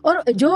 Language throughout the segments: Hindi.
और जो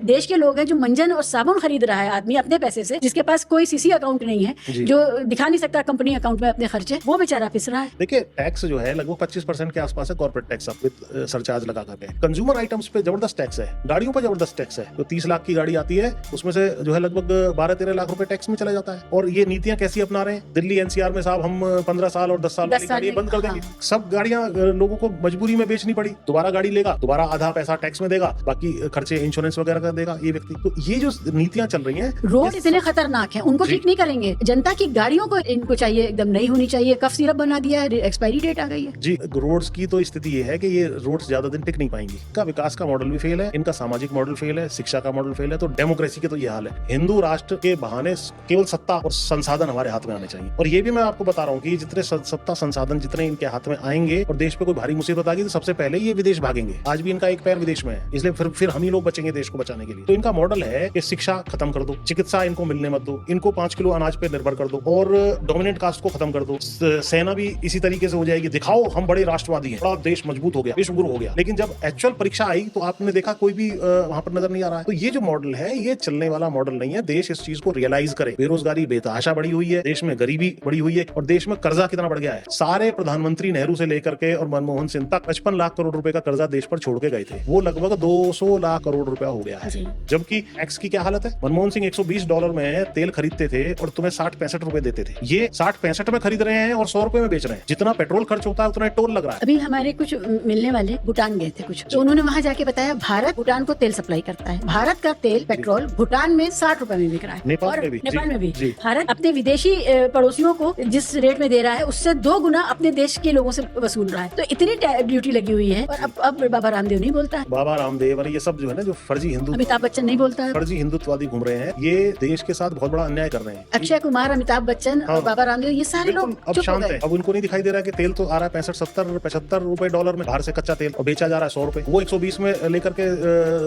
देश के लोग हैं, जो मंजन और साबुन खरीद रहा है आदमी अपने पैसे से, जिसके पास कोई सीसी अकाउंट नहीं है, जो दिखा नहीं सकता कंपनी अकाउंट में अपने खर्चे, वो बेचारा पिस रहा है। देखिए, टैक्स जो है लगभग 25% के आसपास है कॉर्पोरेट टैक्स विद सरचार्ज लगा करके। कंज्यूमर आइटम्स पे जबरदस्त टैक्स है, गाड़ियों पर जबरदस्त टैक्स है। तो 30 लाख की गाड़ी आती है, उसमें से जो है लगभग 12-13 लाख रुपए टैक्स में चला जाता है। और ये नीतियां कैसी अपना रहे हैं दिल्ली एनसीआर में, साहब हम 15 साल और 10 साल वाली गाड़ियां बंद कर देंगे। सब गाड़ियां लोगों को मजबूरी में बेचनी पड़ी, दोबारा गाड़ी लेगा, दोबारा आधा पैसा टैक्स में देगा, बाकी खर्चे इंश्योरेंस वगैरह का देगा ये व्यक्ति। तो ये जो नीतियां चल रही हैं, रोड इतने खतरनाक हैं, उनको ठीक नहीं करेंगे। जनता की गाड़ियों को इनको चाहिए एकदम नई होनी चाहिए। कफ सिरप बना दिया है, एक्सपायरी डेट आ गई है। जी, रोड्स की तो स्थिति ये है कि ये रोड्स ज्यादा दिन टिक नहीं पाएंगी। इनका विकास का मॉडल भी फेल है, इनका सामाजिक मॉडल फेल है, शिक्षा का मॉडल फेल है। तो डेमोक्रेसी के तो ये हाल है। हिंदू राष्ट्र के बहाने केवल सत्ता और संसाधन हमारे हाथ में आने चाहिए। और ये भी मैं आपको बता रहा हूँ कि जितने सत्ता संसाधन जितने इनके हाथ में आएंगे और देश पे कोई भारी मुसीबत आ गई तो सबसे पहले ये विदेश भागेंगे। आज भी इनका एक पैर विदेश में है, इसलिए फिर हम ही लोग बचेंगे देश को बचाने के लिए। तो इनका मॉडल है कि शिक्षा खत्म कर दो, चिकित्सा इनको मिलने मत दो, इनको 5 किलो अनाज पे निर्भर कर दो और डोमिनेंट कास्ट को खत्म कर दो। सेना भी इसी तरीके से हो जाएगी, दिखाओ हम बड़े राष्ट्रवादी हैं, बड़ा देश मजबूत हो गया, विश्वगुरु हो गया। लेकिन जब एक्चुअल परीक्षा आई तो आपने देखा कोई भी वहां पर नजर नहीं आ रहा है। तो ये जो मॉडल है ये चलने वाला मॉडल नहीं है। देश इस चीज को रियलाइज करे। बेरोजगारी बेतहाशा बढ़ी हुई है, देश में गरीबी बढ़ी हुई है और देश में कर्जा कितना बढ़ गया है। सारे प्रधानमंत्री नेहरू से लेकर के और मनमोहन सिंह तक 55 लाख करोड़ रुपए का कर्जा देश पर छोड़ के गए थे, वो लगभग 200 लाख करोड़ रुपया हो गया है। जबकि टैक्स की क्या हालत है, मनमोहन सिंह $120 में तेल खरीदते थे और तुम्हें 60-65 रुपए देते थे। ये 60-65 में खरीद रहे हैं और 100 रुपए में बेच रहे हैं। जितना पेट्रोल खर्च होता है उतना टोल लग रहा है। अभी हमारे कुछ मिलने वाले भूटान गए थे कुछ, तो उन्होंने वहाँ जाके बताया भारत भूटान को तेल सप्लाई करता है। भारत का तेल पेट्रोल भूटान में 60 रुपए में बिक रहा है, नेपाल में भी भारत अपने विदेशी पड़ोसियों को जिस रेट में दे रहा है उससे 2 गुना अपने देश के लोगों से वसूल रहा है। तो इतनी ड्यूटी लगी हुई है। और अब बाबा रामदेव नहीं बोलता है, बाबा रामदेव और ये सब जो है ना, जो फर्जी हिंदू, अमिताभ बच्चन नहीं बोलता है, फर्जी हिंदुत्ववादी घूम रहे हैं, ये देश के साथ बहुत बड़ा अन्याय कर रहे हैं। अक्षय कुमार, अमिताभ बच्चन और बाबा रामदेव, ये सारे लोग अब शांत है। अब उनको नहीं दिखाई दे रहा है कि तेल तो आ रहा है 65-70-75 रुपए डॉलर में बाहर से कच्चा तेल, और बेचा जा रहा है 100 रुपए। वो 120 में लेकर के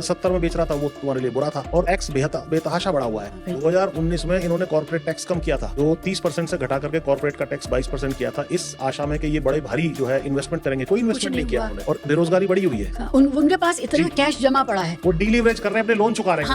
70 में बेच रहा था, वो तुम्हारे लिए बुरा था। और एक्स बेतहाशा बढ़ा हुआ है। 2019 में इन्होंने कॉर्पोरेट टैक्स कम किया था, जो 30% से घटा करके कॉर्पोरेट का टैक्स 22% किया था, इस आशा में कि ये बड़े भारी जो है इन्वेस्टमेंट करेंगे। कोई इन्वेस्टमेंट नहीं किया उन्होंने और बेरोजगारी बढ़ी हुई है। उनके पास इतना कैश जमा पड़ा है, वो डीलीवरेज कर रहे हैं, अपने लोन चुका रहे हैं।